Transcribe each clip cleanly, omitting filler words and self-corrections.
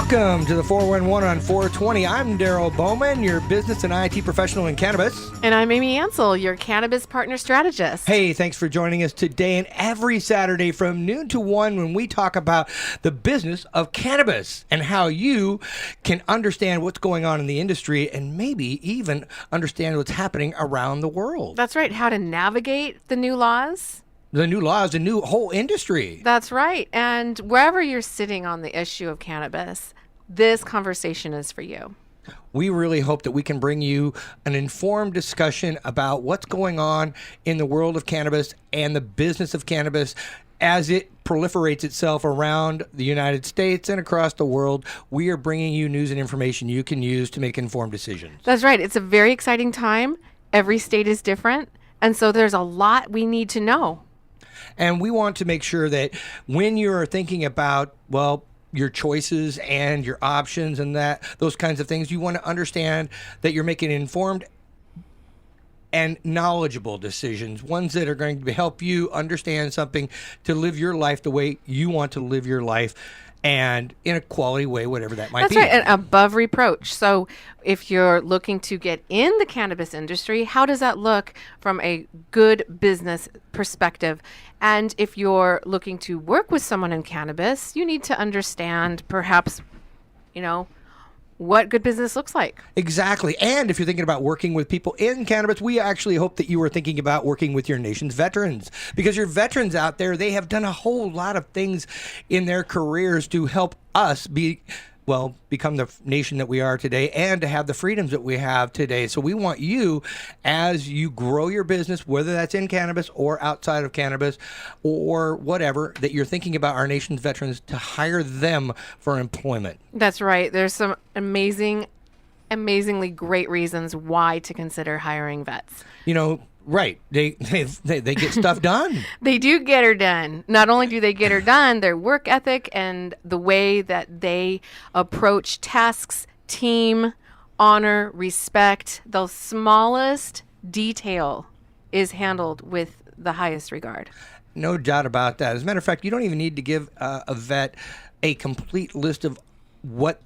Welcome to the 411 on 420. I'm Daryl Bowman, your business and IT professional in cannabis. And I'm Amy Ansel, your cannabis partner strategist. Hey, thanks for joining us today and every Saturday from noon to 1 when we talk about the business of cannabis and how you can understand what's going on in the industry and maybe even understand what's happening around the world. That's right. How to navigate the new laws. The new laws, the new whole industry. That's right. And wherever you're sitting on the issue of cannabis, this conversation is for you. We really hope that we can bring you an informed discussion about what's going on in the world of cannabis and the business of cannabis as it proliferates itself around the United States and across the world. We are bringing you news and information you can use to make informed decisions. That's right. It's a very exciting time. Every state is different. And so there's a lot we need to know. And we want to make sure that when you're thinking about, well, your choices and your options and those kinds of things, you want to understand that you're making informed and knowledgeable decisions, ones that are going to help you understand something to live your life the way you want to live your life and in a quality way, whatever that might be. That's right, and above reproach. So if you're looking to get in the cannabis industry, how does that look from a good business perspective? And if you're looking to work with someone in cannabis, you need to understand perhaps, what good business looks like. Exactly. And if you're thinking about working with people in cannabis, we actually hope that you were thinking about working with your nation's veterans, because your veterans out there, they have done a whole lot of things in their careers to help us become the nation that we are today and to have the freedoms that we have today. So we want you, as you grow your business, whether that's in cannabis or outside of cannabis or whatever, that you're thinking about our nation's veterans to hire them for employment. That's right. There's some amazingly great reasons why to consider hiring vets. Right. They get stuff done. They do get her done. Not only do they get her done, their work ethic and the way that they approach tasks, team, honor, respect, the smallest detail is handled with the highest regard. No doubt about that. As a matter of fact, you don't even need to give a vet a complete list of what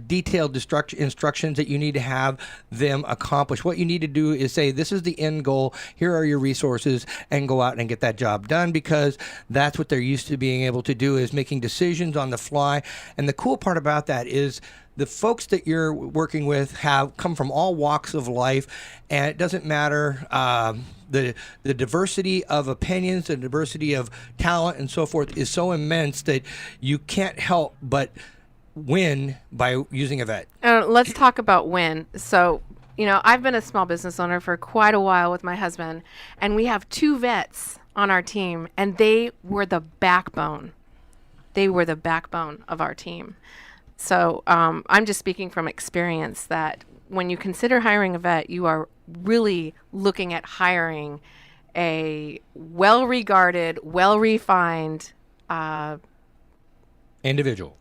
detailed instructions that you need to have them accomplish. What you need to do is say, this is the end goal, here are your resources, and go out and get that job done, because that's what they're used to being able to do, is making decisions on the fly. And the cool part about that is the folks that you're working with have come from all walks of life, and it doesn't matter the diversity of opinions, the diversity of talent and so forth is so immense that you can't help but win by using a vet. Let's talk about win. So, I've been a small business owner for quite a while with my husband, and we have 2 vets on our team, and they were the backbone. They were the backbone of our team. So I'm just speaking from experience that when you consider hiring a vet, you are really looking at hiring a well-regarded, well-refined Individual.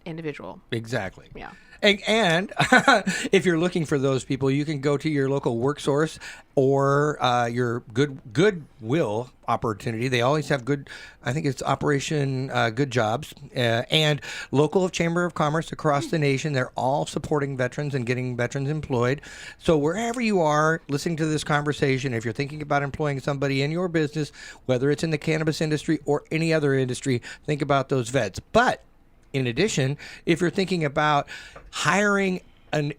Exactly. Yeah. And if you're looking for those people, you can go to your local work source or your Goodwill opportunity. They always have I think it's Operation Good Jobs, and local Chamber of Commerce across the nation. They're all supporting veterans and getting veterans employed. So wherever you are listening to this conversation, if you're thinking about employing somebody in your business, whether it's in the cannabis industry or any other industry, think about those vets. But in addition, if you're thinking about hiring a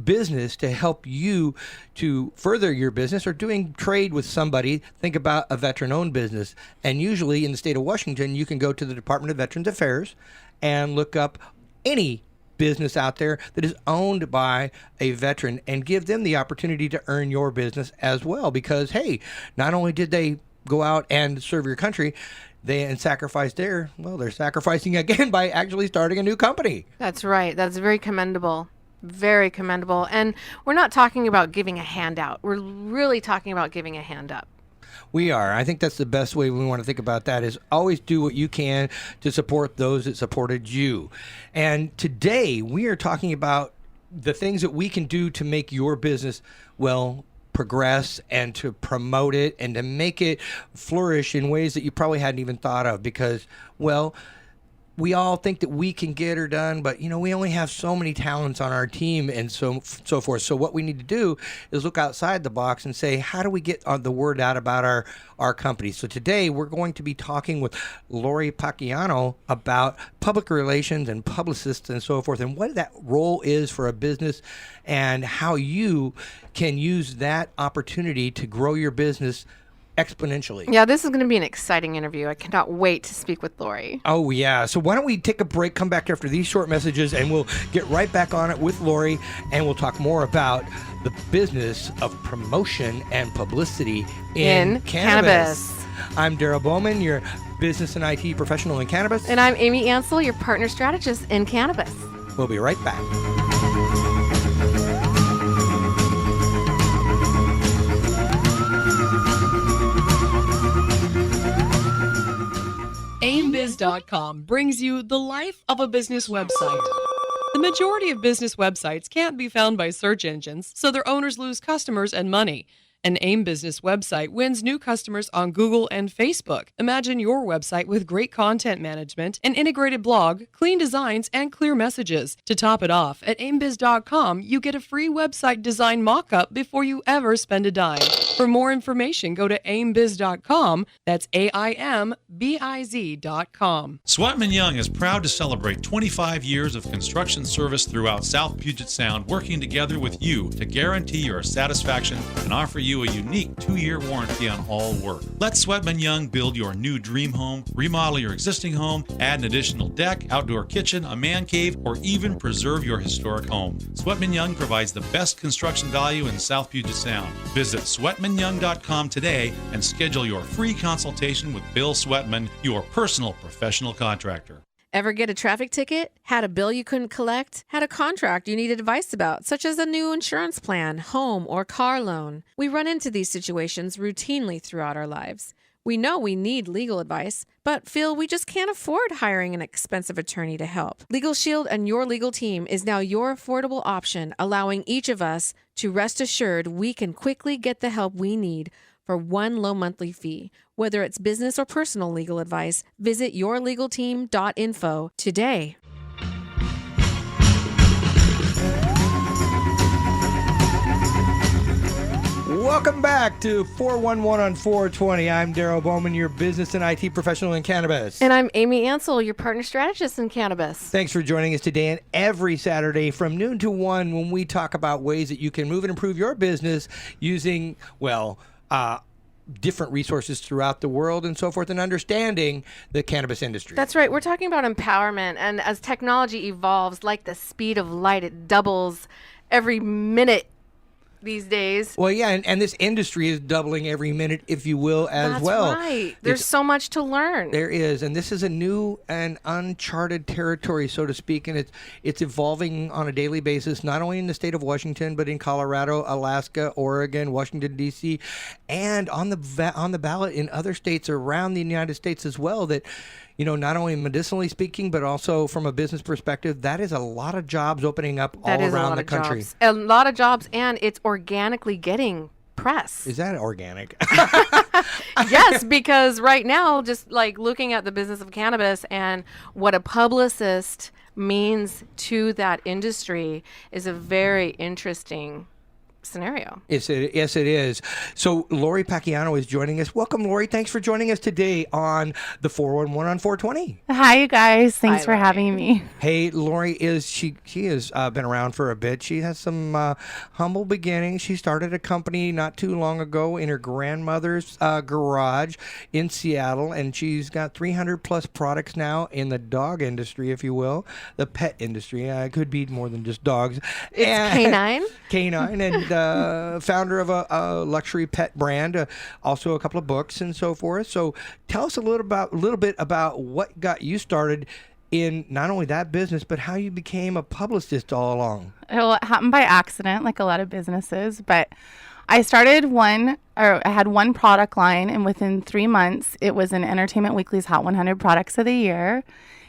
business to help you to further your business or doing trade with somebody, think about a veteran-owned business. And usually in the state of Washington, you can go to the Department of Veterans Affairs and look up any business out there that is owned by a veteran and give them the opportunity to earn your business as well. Because, hey, not only did they go out and serve your country, they're sacrificing again by actually starting a new company. That's right. That's very commendable. Very commendable. And we're not talking about giving a handout. We're really talking about giving a hand up. We are. I think that's the best way we want to think about that, is always do what you can to support those that supported you. And today we are talking about the things that we can do to make your business, progress and to promote it and to make it flourish in ways that you probably hadn't even thought of, because, we all think that we can get her done, but we only have so many talents on our team and so forth. So what we need to do is look outside the box and say, how do we get the word out about our company? So today we're going to be talking with Lori Pacchiano about public relations and publicists and so forth, and what that role is for a business and how you can use that opportunity to grow your business exponentially. Yeah, this is going to be an exciting interview. I cannot wait to speak with Lori. Oh, yeah. So why don't we take a break, come back after these short messages, and we'll get right back on it with Lori, and we'll talk more about the business of promotion and publicity in cannabis. I'm Daryl Bowman, your business and IT professional in cannabis. And I'm Amy Ansel, your partner strategist in cannabis. We'll be right back. AimBiz.com brings you the life of a business website. The majority of business websites can't be found by search engines, so their owners lose customers and money. An AIM business website wins new customers on Google and Facebook. Imagine your website with great content management, an integrated blog, clean designs, and clear messages. To top it off, at AimBiz.com, you get a free website design mock-up before you ever spend a dime. For more information, go to AimBiz.com. That's AIMBIZ.com. Sweatman Young is proud to celebrate 25 years of construction service throughout South Puget Sound, working together with you to guarantee your satisfaction and offer you a unique 2-year warranty on all work. Let Sweatman Young build your new dream home, remodel your existing home, add an additional deck, outdoor kitchen, a man cave, or even preserve your historic home. Sweatman Young provides the best construction value in South Puget Sound. Visit SweatmanYoung.com today and schedule your free consultation with Bill Sweatman, your personal professional contractor. Ever get a traffic ticket? Had a bill you couldn't collect? Had a contract you needed advice about, such as a new insurance plan, home, or car loan? We run into these situations routinely throughout our lives. We know we need legal advice, but feel we just can't afford hiring an expensive attorney to help. Legal Shield and your legal team is now your affordable option, allowing each of us to rest assured we can quickly get the help we need for one low monthly fee. Whether it's business or personal legal advice, visit yourlegalteam.info today. Welcome back to 411 on 420. I'm Daryl Bowman, your business and IT professional in cannabis. And I'm Amy Ansel, your partner strategist in cannabis. Thanks for joining us today and every Saturday from noon to 1 when we talk about ways that you can move and improve your business using, different resources throughout the world and so forth, and understanding the cannabis industry. That's right. We're talking about empowerment, and as technology evolves, like the speed of light, it doubles every minute these days. Well, yeah, and this industry is doubling every minute, if you will, as well. That's right. There's so much to learn. There is, and this is a new and uncharted territory, so to speak, and it's evolving on a daily basis, not only in the state of Washington, but in Colorado, Alaska, Oregon, Washington, D.C., and on the ballot in other states around the United States as well, that not only medicinally speaking, but also from a business perspective, that is a lot of jobs opening up all around the country. A lot of jobs, and it's organically getting press. Is that organic? Yes, because right now, just like looking at the business of cannabis and what a publicist means to that industry is a very interesting scenario. Yes, it is. So Lori Pacchiano is joining us. Welcome, Lori. Thanks for joining us today on the 411 on 420. Hi, you guys. Thanks for having me. Hey, Lori she has been around for a bit. She has some humble beginnings. She started a company not too long ago in her grandmother's garage in Seattle, and she's got 300 plus products now in the dog industry, if you will, the pet industry. It could be more than just dogs. It's canine. Canine, and founder of a luxury pet brand, also a couple of books and so forth. So tell us a little bit about what got you started in not only that business, but how you became a publicist all along. Well, it happened by accident, like a lot of businesses, but I had one product line, and within 3 months, it was in Entertainment Weekly's Hot 100 Products of the Year.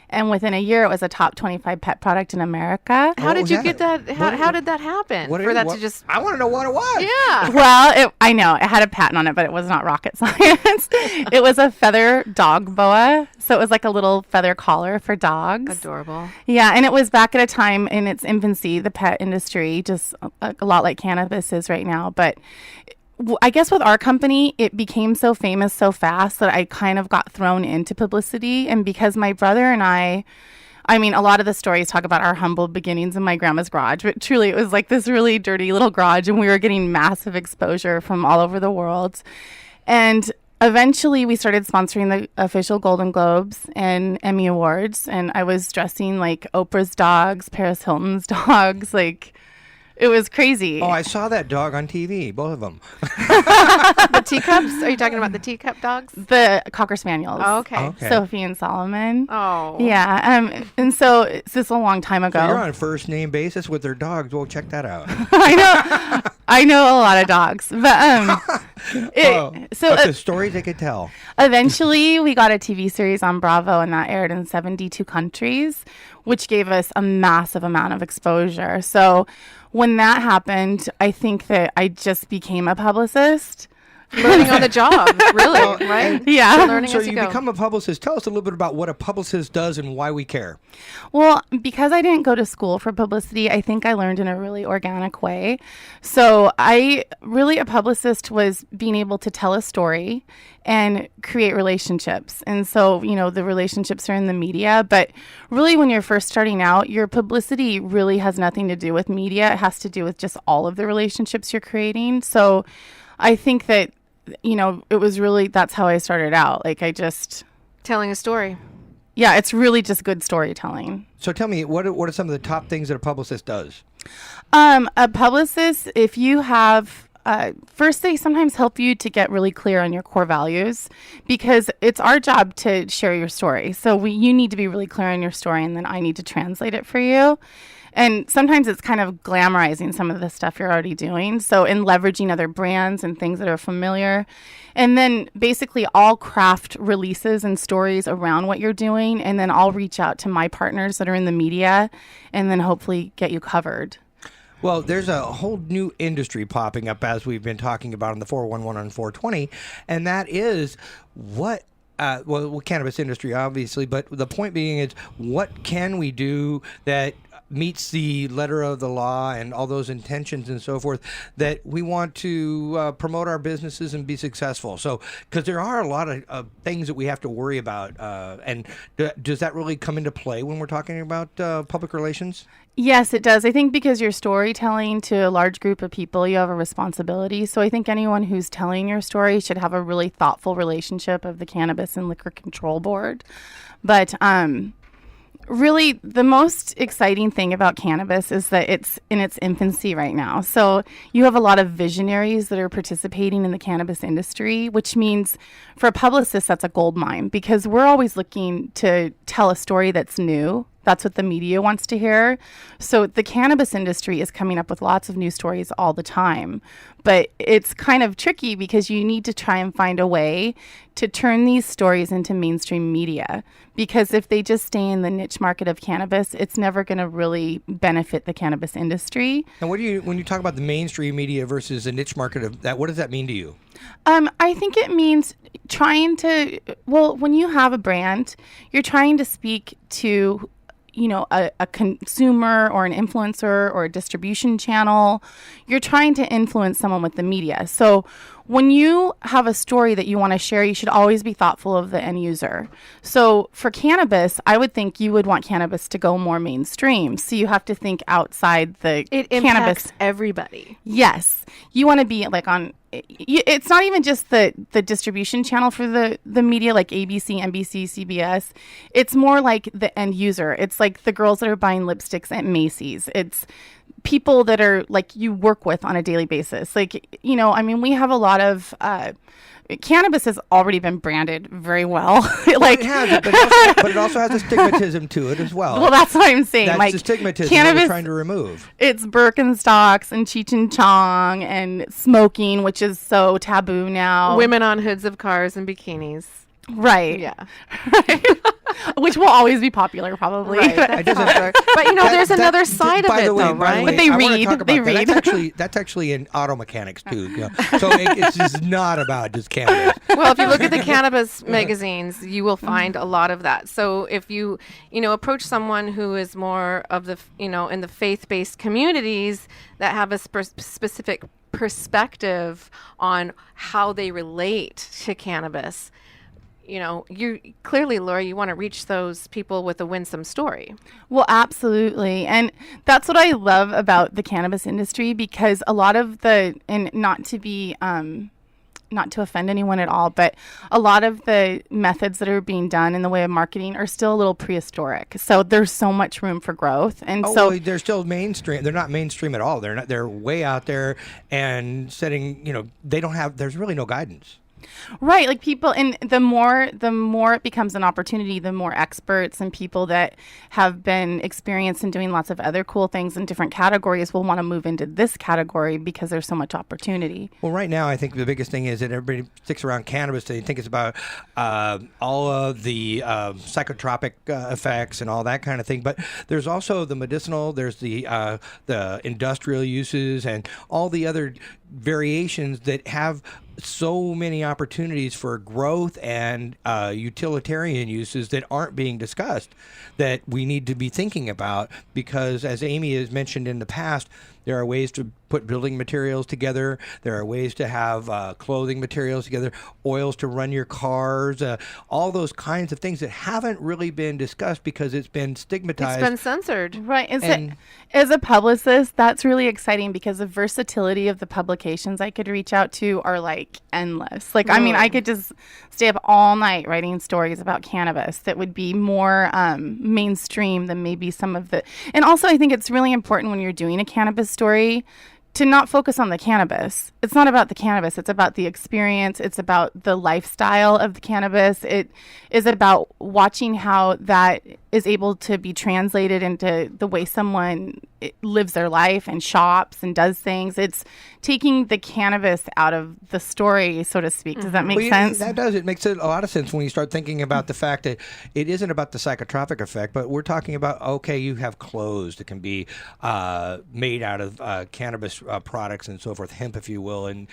And within a year, it was a top 25 pet product in America. How did was you that? get that? How did that happen? For that to just. I want to know what it was. Yeah. Well, I know it had a patent on it, but it was not rocket science. It was a feather dog boa. So it was like a little feather collar for dogs. Adorable. Yeah, and it was back at a time in its infancy, the pet industry, just a lot like cannabis is right now. But I guess with our company, it became so famous so fast that I kind of got thrown into publicity. And because my brother and I mean, a lot of the stories talk about our humble beginnings in my grandma's garage, but truly it was like this really dirty little garage, and we were getting massive exposure from all over the world. And eventually we started sponsoring the official Golden Globes and Emmy Awards, and I was dressing like Oprah's dogs, Paris Hilton's dogs, like it was crazy. Oh, I saw that dog on TV, both of them. The teacups? Are you talking about the teacup dogs? The Cocker Spaniels. Oh, okay. Okay. Sophie and Solomon. Oh. Yeah. And so it's just a long time ago. So you're on a first name basis with their dogs. Well, check that out. I know a lot of dogs, but That's a story they could tell. eventually we got a TV series on Bravo, and that aired in 72 countries, which gave us a massive amount of exposure. So when that happened, I think that I just became a publicist. Learning on the job, really, right? Yeah. So learning So as you you go. become a publicist. Tell us a little bit about what a publicist does and why we care. Well, because I didn't go to school for publicity, I think I learned in a really organic way. So a publicist was being able to tell a story and create relationships. And so, the relationships are in the media, but really when you're first starting out, your publicity really has nothing to do with media. It has to do with just all of the relationships you're creating. So I think that, it was really, that's how I started out. Like Telling a story. yeah, it's really just good storytelling. So tell me, what are some of the top things that a publicist does? A publicist, if you have, first they sometimes help you to get really clear on your core values, because it's our job to share your story. So you need to be really clear on your story, and then I need to translate it for you. And sometimes it's kind of glamorizing some of the stuff you're already doing. So in leveraging other brands and things that are familiar. And then basically I'll craft releases and stories around what you're doing. And then I'll reach out to my partners that are in the media and then hopefully get you covered. Well, there's a whole new industry popping up, as we've been talking about on the 411 and 420, and that is cannabis industry, obviously, but the point being is, what can we do that meets the letter of the law and all those intentions and so forth, that we want to promote our businesses and be successful? So, because there are a lot of things that we have to worry about, and does that really come into play when we're talking about public relations? Yes, it does. I think because you're storytelling to a large group of people, you have a responsibility. So I think anyone who's telling your story should have a really thoughtful relationship of the Cannabis and Liquor Control Board. But really, the most exciting thing about cannabis is that it's in its infancy right now. So you have a lot of visionaries that are participating in the cannabis industry, which means for a publicist, that's a gold mine, because we're always looking to tell a story that's new. That's what the media wants to hear. So the cannabis industry is coming up with lots of new stories all the time. But it's kind of tricky because you need to try and find a way to turn these stories into mainstream media. Because if they just stay in the niche market of cannabis, it's never going to really benefit the cannabis industry. And when you talk about the mainstream media versus the niche market of that, what does that mean to you? I think it means when you have a brand, you're trying to speak to a consumer or an influencer or a distribution channel. You're trying to influence someone with the media. So when you have a story that you want to share, you should always be thoughtful of the end user. So for cannabis, I would think you would want cannabis to go more mainstream. So you have to think outside the It cannabis. impacts everybody. Yes. You want to be like on, it's not even just the distribution channel for the media, like ABC, NBC, CBS. It's more like the end user. It's like the girls that are buying lipsticks at Macy's. It's people that are like you work with on a daily basis. Like, we have a lot of, cannabis has already been branded very well. It has, but it also has a stigmatism to it as well. Well, that's what I'm saying. That's like the stigmatism cannabis, that we're trying to remove. It's Birkenstocks and Cheech and Chong and smoking, which is so taboo now. Women on hoods of cars and bikinis. Right. Yeah. Which will always be popular, probably. Right. That's popular. But you know, there's another side of by it, the way, though, by the right? way, But they I wanna read, talk about they that. read. That's actually in auto mechanics too. You know? So it's just not about just cannabis. Well, if you look at the cannabis magazines, you will find a lot of that. So if you approach someone who is more of the, in the faith-based communities that have a specific perspective on how they relate to cannabis, you clearly, Laura, you want to reach those people with a winsome story. Well, absolutely. And that's what I love about the cannabis industry, because a lot of and not to be, not to offend anyone at all, but a lot of the methods that are being done in the way of marketing are still a little prehistoric. So there's so much room for growth. And well, they're still mainstream. They're not mainstream at all. They're way out there and setting, there's really no guidance. Right, like people, and the more it becomes an opportunity, the more experts and people that have been experienced in doing lots of other cool things in different categories will want to move into this category because there's so much opportunity. Well, right now, I think the biggest thing is that everybody sticks around cannabis. They think it's about all of the psychotropic effects and all that kind of thing. But there's also the medicinal, there's the industrial uses, and all the other variations that have so many opportunities for growth and utilitarian uses that aren't being discussed, that we need to be thinking about, because as Amy has mentioned in the past, there are ways to put building materials together. There are ways to have clothing materials together, oils to run your cars, all those kinds of things that haven't really been discussed because it's been stigmatized. It's been censored. Right. As a publicist, that's really exciting because the versatility of the publications I could reach out to are like endless. Like, I mean, I could just stay up all night writing stories about cannabis that would be more mainstream than maybe some of the. And also, I think it's really important when you're doing a cannabis story to not focus on the cannabis. It's not about the cannabis. It's about the experience. It's about the lifestyle of the cannabis. It is about watching how that is able to be translated into the way someone lives their life and shops and does things. It's taking the cannabis out of the story, so to speak. Does that make sense? That does. It makes a lot of sense when you start thinking about the fact that it isn't about the psychotropic effect, but we're talking about, okay, you have clothes that can be made out of cannabis products and so forth, hemp, if you will, and,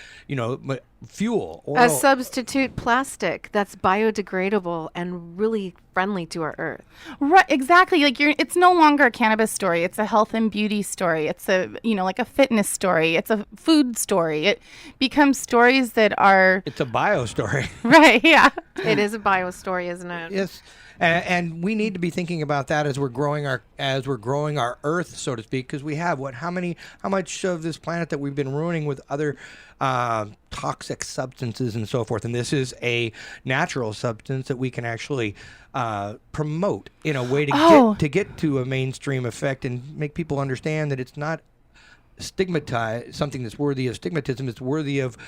fuel. Oil. A substitute plastic that's biodegradable and really friendly to our earth. Right, exactly. Like it's no longer a cannabis story. It's a health and beauty story. It's a, like a fitness story. It's a food story. It becomes stories that are. It's a bio story. Right. Yeah. It is a bio story, isn't it? Yes. And we need to be thinking about that as we're growing our earth, so to speak, because we have how much of this planet that we've been ruining with other toxic substances and so forth. And this is a natural substance that we can actually promote in a way to get to a mainstream effect and make people understand that it's not something that's worthy of stigmatism. It's worthy of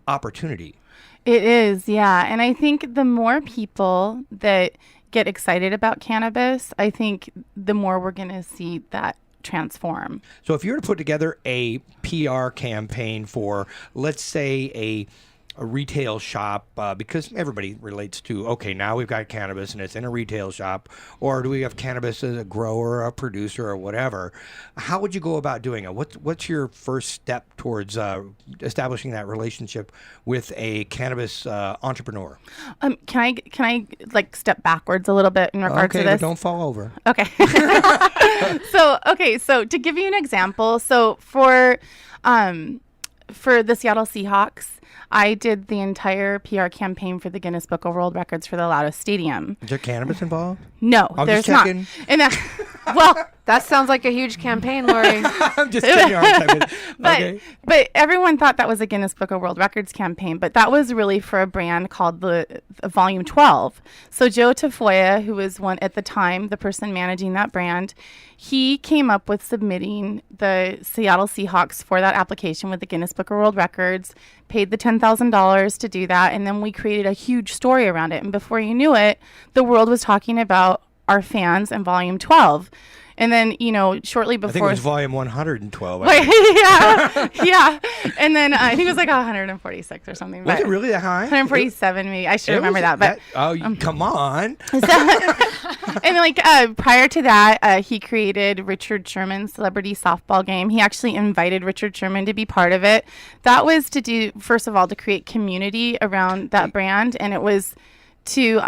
opportunity. It is, yeah. And I think the more people that get excited about cannabis, I think the more we're going to see that transform. So if you were to put together a PR campaign for, let's say, a retail shop, because everybody relates to, okay, now we've got cannabis and it's in a retail shop, or do we have cannabis as a grower, a producer, or whatever? How would you go about doing it? What's your first step towards establishing that relationship with a cannabis entrepreneur? Can I like step backwards a little bit in regards to this? Okay, but don't fall over. Okay. So to give you an example, so for the Seattle Seahawks, I did the entire PR campaign for the Guinness Book of World Records for the Loudest Stadium. Is there cannabis involved? No, I'm there's just not. checking. And well, That sounds like a huge campaign, Lori. I'm just kidding. But everyone thought that was a Guinness Book of World Records campaign, but that was really for a brand called the Volume 12. So Joe Tafoya, who was at the time the person managing that brand, he came up with submitting the Seattle Seahawks for that application with the Guinness Book of World Records, paid the $10,000 to do that, and then we created a huge story around it. And before you knew it, the world was talking about our fans and Volume 12. And then, shortly I think it before. was volume 112. Yeah. And then I think it was like 146 or something. Was but it really that high? 147 maybe. I should remember that. But come on. and like prior to that, he created Richard Sherman's Celebrity Softball Game. He actually invited Richard Sherman to be part of it. That was to do, first of all, to create community around that brand, and it was to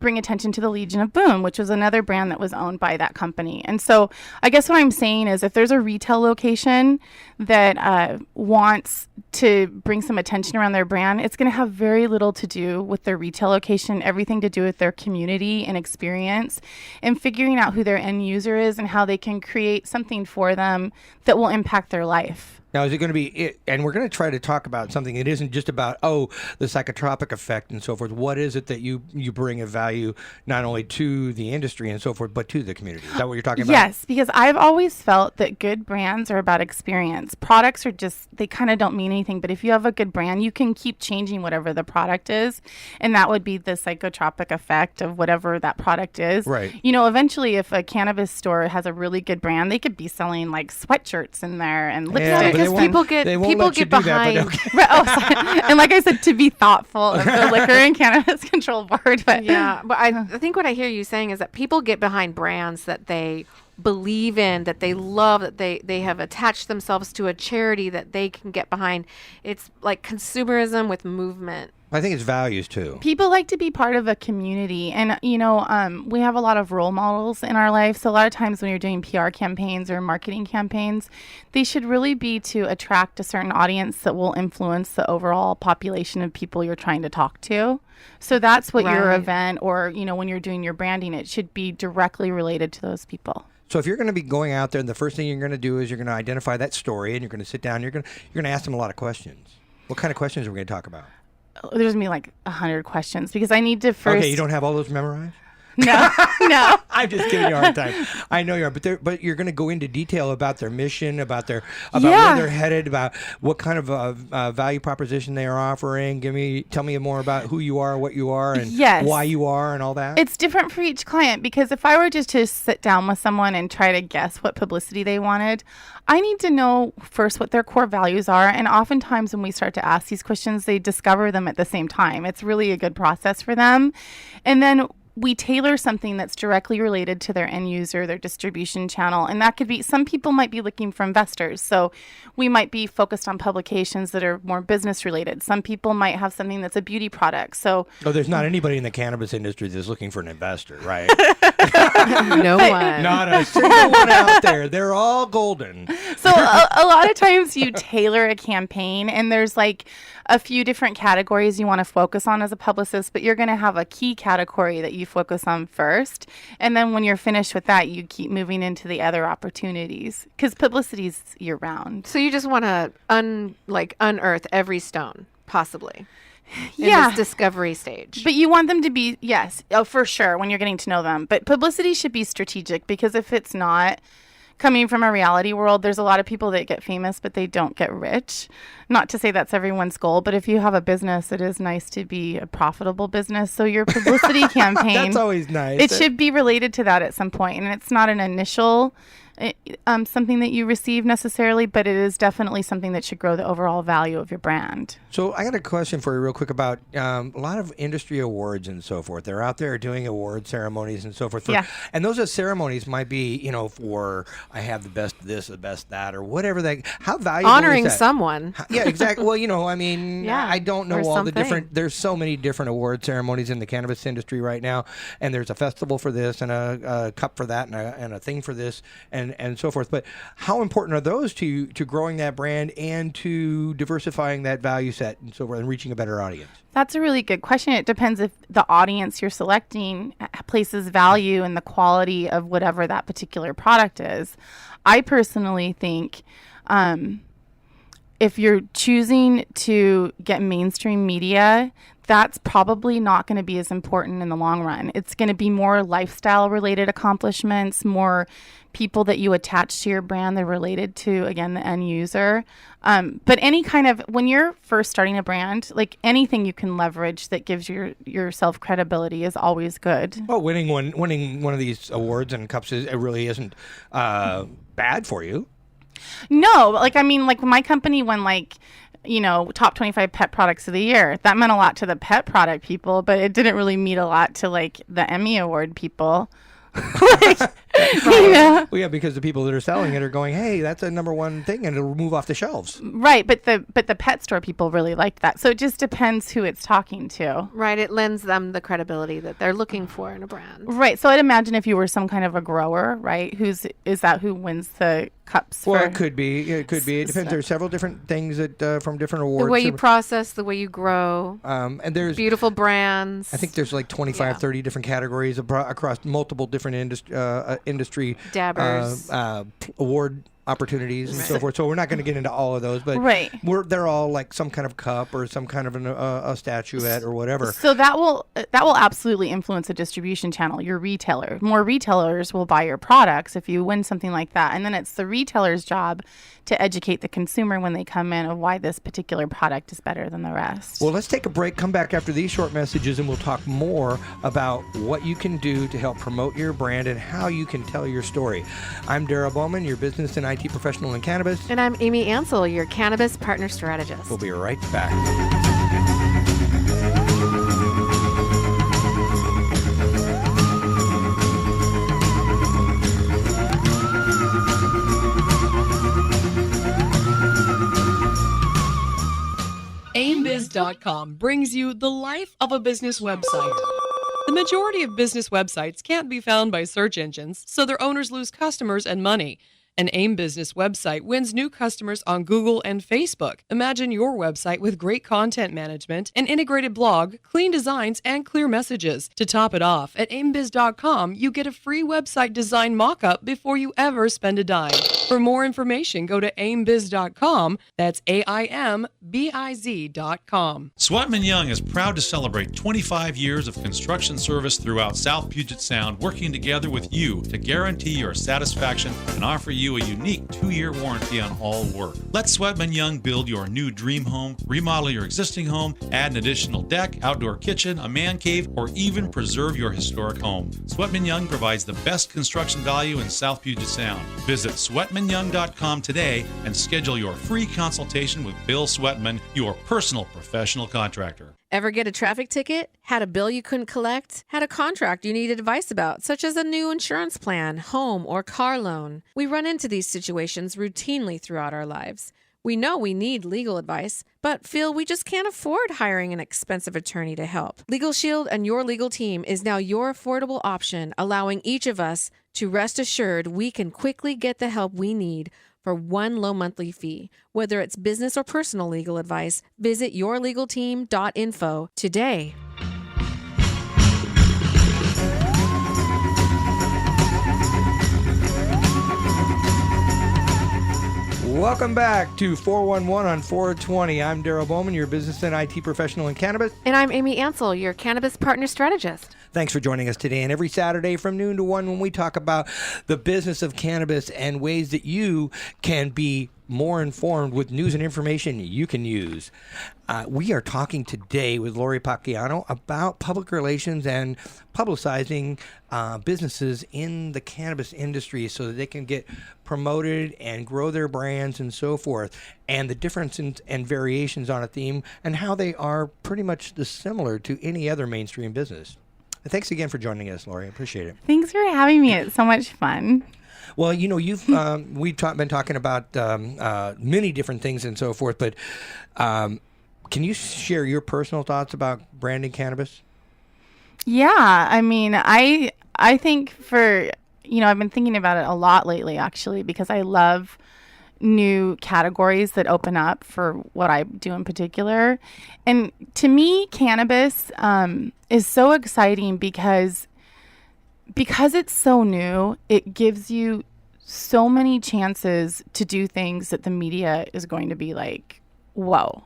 bring attention to the Legion of Boom, which was another brand that was owned by that company. And so I guess what I'm saying is if there's a retail location that wants to bring some attention around their brand, it's going to have very little to do with their retail location, everything to do with their community and experience and figuring out who their end user is and how they can create something for them that will impact their life. Now, is it going to be, and we're going to try to talk about something that isn't just about, the psychotropic effect and so forth. What is it that you bring of value not only to the industry and so forth, but to the community? Is that what you're talking about? Yes, because I've always felt that good brands are about experience. Products are just, they kind of don't mean anything. But if you have a good brand, you can keep changing whatever the product is. And that would be the psychotropic effect of whatever that product is. Right. Eventually, if a cannabis store has a really good brand, they could be selling like sweatshirts in there and lipstick. Because people get behind. Right, and like I said, to be thoughtful of the Liquor and Cannabis Control Board. But I think what I hear you saying is that people get behind brands that they believe in, that they love, that they have attached themselves to a charity that they can get behind. It's like consumerism with movement. I think it's values too. People like to be part of a community, and we have a lot of role models in our life. So a lot of times when you're doing PR campaigns or marketing campaigns, they should really be to attract a certain audience that will influence the overall population of people you're trying to talk to. So that's what your event, or when you're doing your branding, it should be directly related to those people. So if you're going to be going out there, and the first thing you're going to do is you're going to identify that story, and you're going to sit down, you're going to ask them a lot of questions. What kind of questions are we going to talk about? There's going to be like 100 questions because I need to first. Okay, you don't have all those memorized? No. I'm just giving you a hard time. I know you are, but you're going to go into detail about their mission, about where they're headed, about what kind of value proposition they are offering. Tell me more about who you are, what you are, and why you are, and all that. It's different for each client because if I were just to sit down with someone and try to guess what publicity they wanted, I need to know first what their core values are. And oftentimes when we start to ask these questions, they discover them at the same time. It's really a good process for them. And then we tailor something that's directly related to their end user, their distribution channel. And that could be, some people might be looking for investors. So we might be focused on publications that are more business related. Some people might have something that's a beauty product. So there's not anybody in the cannabis industry that's looking for an investor, right? No one. Not a single one out there. They're all golden. So a lot of times you tailor a campaign and there's like a few different categories you want to focus on as a publicist, but you're going to have a key category that you focus on first. And then when you're finished with that, you keep moving into the other opportunities because publicity is year round. So you just want to unearth every stone, possibly. In Yeah. this discovery stage. But you want them to be, yes, for sure, when you're getting to know them. But publicity should be strategic because if it's not, coming from a reality world, there's a lot of people that get famous, but they don't get rich. Not to say that's everyone's goal, but if you have a business, it is nice to be a profitable business. So your publicity campaign, That's always nice. it should be related to that at some point. And it's not an initial something that you receive necessarily, but it is definitely something that should grow the overall value of your brand. So I got a question for you real quick about a lot of industry awards and so forth. They're out there doing award ceremonies and so forth. And those ceremonies might be, for I have the best this, the best that, or whatever. How valuable honoring is that? someone. Yeah, exactly. Well, I don't know or all something. the different. There's so many different award ceremonies in the cannabis industry right now, and there's a festival for this, and a cup for that, and a thing for this, and so forth. But how important are those to growing that brand and to diversifying that value set and so forth, and reaching a better audience? That's a really good question. It depends if the audience you're selecting places value in the quality of whatever that particular product is. I personally think if you're choosing to get mainstream media, that's probably not going to be as important in the long run. It's going to be more lifestyle related accomplishments, more people that you attach to your brand that are related to, again, the end user. But any kind of, when you're first starting a brand, like anything you can leverage that gives yourself credibility is always good. Well, winning one of these awards and cups it really isn't bad for you. No, like, I mean, like my company won top 25 pet products of the year. That meant a lot to the pet product people, but it didn't really mean a lot to like the Emmy Award people. Well, yeah, because the people that are selling it are going, hey, that's a number one thing, and it'll move off the shelves. Right, but the pet store people really liked that. So it just depends who it's talking to. Right, it lends them the credibility that they're looking for in a brand. Right, so I'd imagine if you were some kind of a grower, right, who wins the cups? Well, it could be. It depends. There's several different things that from different awards. The way you process, the way you grow. And there's beautiful brands. I think there's like 25, 30 different categories across multiple different industry dabbers, award opportunities and so forth. So we're not going to get into all of those, but they're all like some kind of cup or some kind of a statuette or whatever. So that will absolutely influence a distribution channel, your retailer. More retailers will buy your products if you win something like that. And then it's the retailer's job to educate the consumer when they come in of why this particular product is better than the rest. Well, let's take a break, come back after these short messages, and we'll talk more about what you can do to help promote your brand and how you can tell your story. I'm Darrell Bowman, your business and IT professional in cannabis. And I'm Amy Ansel, your cannabis partner strategist. We'll be right back. AimBiz.com brings you the life of a business website. The majority of business websites can't be found by search engines, so their owners lose customers and money. An AIM business website wins new customers on Google and Facebook. Imagine your website with great content management, an integrated blog, clean designs, and clear messages. To top it off, at AimBiz.com, you get a free website design mock-up before you ever spend a dime. For more information, go to AimBiz.com. That's AIMBIZ.com. Swetman Young is proud to celebrate 25 years of construction service throughout South Puget Sound, working together with you to guarantee your satisfaction and offer you a unique 2-year warranty on all work. Let Swetman Young build your new dream home, remodel your existing home, add an additional deck, outdoor kitchen, a man cave, or even preserve your historic home. Swetman Young provides the best construction value in South Puget Sound. Visit SwetmanYoung.com today and schedule your free consultation with Bill Swetman, your personal professional contractor. Ever get a traffic ticket? Had a bill you couldn't collect? Had a contract you needed advice about, such as a new insurance plan, home, or car loan? We run into these situations routinely throughout our lives. We know we need legal advice, but feel we just can't afford hiring an expensive attorney to help. Legal Shield and your legal team is now your affordable option, allowing each of us to rest assured we can quickly get the help we need for one low monthly fee. Whether it's business or personal legal advice, visit yourlegalteam.info today. Welcome back to 411 on 420. I'm Darrell Bowman, your business and IT professional in cannabis. And I'm Amy Ansel, your cannabis partner strategist. Thanks for joining us today and every Saturday from noon to 1 when we talk about the business of cannabis and ways that you can be more informed with news and information you can use. We are talking today with Lori Pacchiano about public relations and publicizing businesses in the cannabis industry so that they can get promoted and grow their brands and so forth, and the differences and variations on a theme and how they are pretty much similar to any other mainstream business. Thanks again for joining us, Lori. I appreciate it. Thanks for having me. It's so much fun. Well, you know, we've been talking about many different things and so forth, but can you share your personal thoughts about branding cannabis? Yeah, I mean, I think I've been thinking about it a lot lately, actually, because I love new categories that open up for what I do in particular. And to me, cannabis is so exciting because it's so new. It gives you so many chances to do things that the media is going to be like, whoa.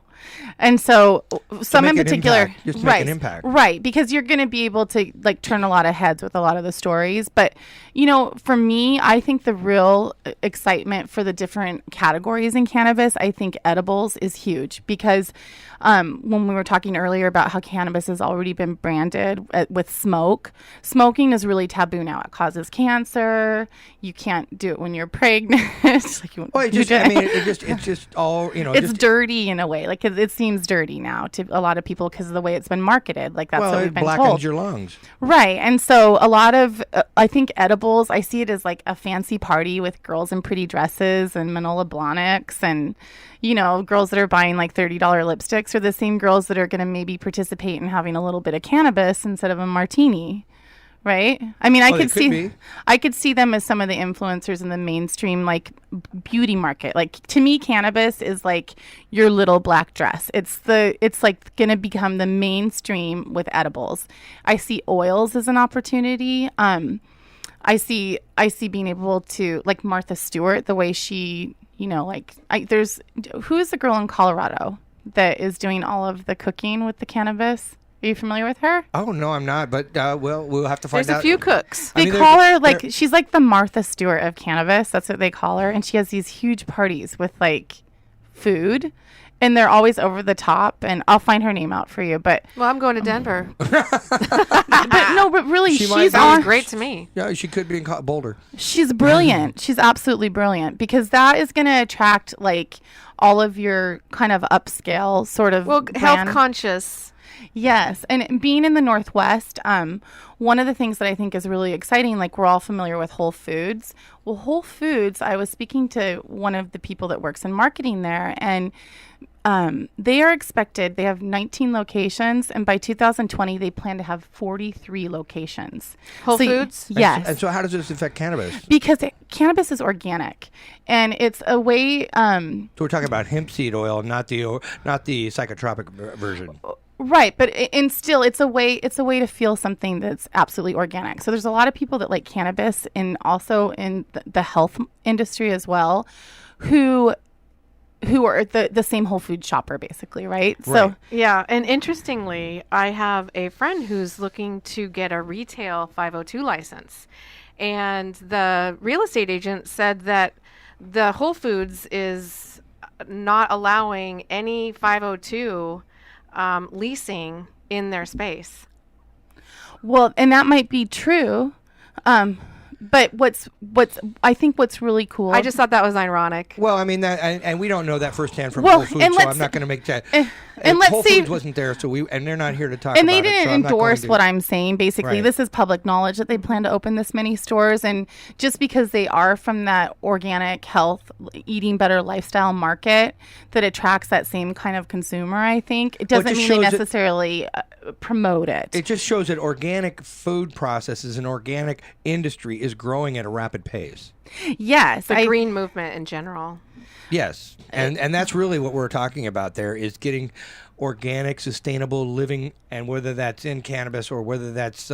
And so some in make an particular, impact. Just make right, an impact. right, because you're going to be able to like turn a lot of heads with a lot of the stories. But you know, for me, I think the real excitement for the different categories in cannabis, I think edibles is huge because when we were talking earlier about how cannabis has already been branded with smoking is really taboo now. It causes cancer. You can't do it when you're pregnant. Like Well, it's just all, it's dirty in a way. Like it seems dirty now to a lot of people because of the way it's been marketed. Like that's what we've it been blackens told. your lungs. Right. And so a lot of, I think edibles, I see it as like a fancy party with girls in pretty dresses and Manolo Blahniks and, you know, girls that are buying like $30 lipsticks are the same girls that are going to maybe participate in having a little bit of cannabis instead of a martini. Right. I mean, I could see them as some of the influencers in the mainstream, like beauty market. Like to me, cannabis is like your little black dress. It's like going to become the mainstream with edibles. I see oils as an opportunity. I see being able to like Martha Stewart, the way she, you know, like who is the girl in Colorado that is doing all of the cooking with the cannabis? Are you familiar with her? Oh, no, I'm not. But we'll have to find out. There's a few cooks. They call her like she's like the Martha Stewart of cannabis. That's what they call her. And she has these huge parties with like food. And they're always over the top. And I'll find her name out for you. But Well, I'm going to Denver. but really, She she's might be. on. Sounds great to me. Yeah, she could be in Boulder. She's brilliant. She's absolutely brilliant because that is going to attract like all of your kind of upscale sort of Well, brand. health conscious. Yes. And being in the Northwest, one of the things that I think is really exciting, like we're all familiar with Whole Foods. Well, Whole Foods, I was speaking to one of the people that works in marketing there, and they are expected, they have 19 locations, and by 2020, they plan to have 43 locations. Whole Foods? Yes. And so how does this affect cannabis? Because cannabis is organic, and it's a way. So we're talking about hemp seed oil, not the psychotropic version. Right, but it's a way to feel something that's absolutely organic. So there's a lot of people that like cannabis and also in the health industry as well, who are the same Whole Food shopper basically, right? So Yeah, and interestingly, I have a friend who's looking to get a retail 502 license. And the real estate agent said that the Whole Foods is not allowing any 502 leasing in their space. well, and that might be true. But what's really cool. I just thought that was ironic. Well, I mean that, and we don't know that firsthand from Well, Whole Foods, and so I'm let's- not going to make that. and let's Whole see- Foods wasn't there, and they're not here to talk and about they it. didn't so I'm not going endorse to- what I'm saying. Basically, Right. this is public knowledge that they plan to open this many stores, and just because they are from that organic health, eating better lifestyle market that attracts that same kind of consumer, I think it doesn't just mean they shows that- necessarily promote it. It just shows that organic food processes and organic industry is growing at a rapid pace. Yes, The green movement in general. Yes, and that's really what we're talking about there is getting organic, sustainable living, and whether that's in cannabis or whether that's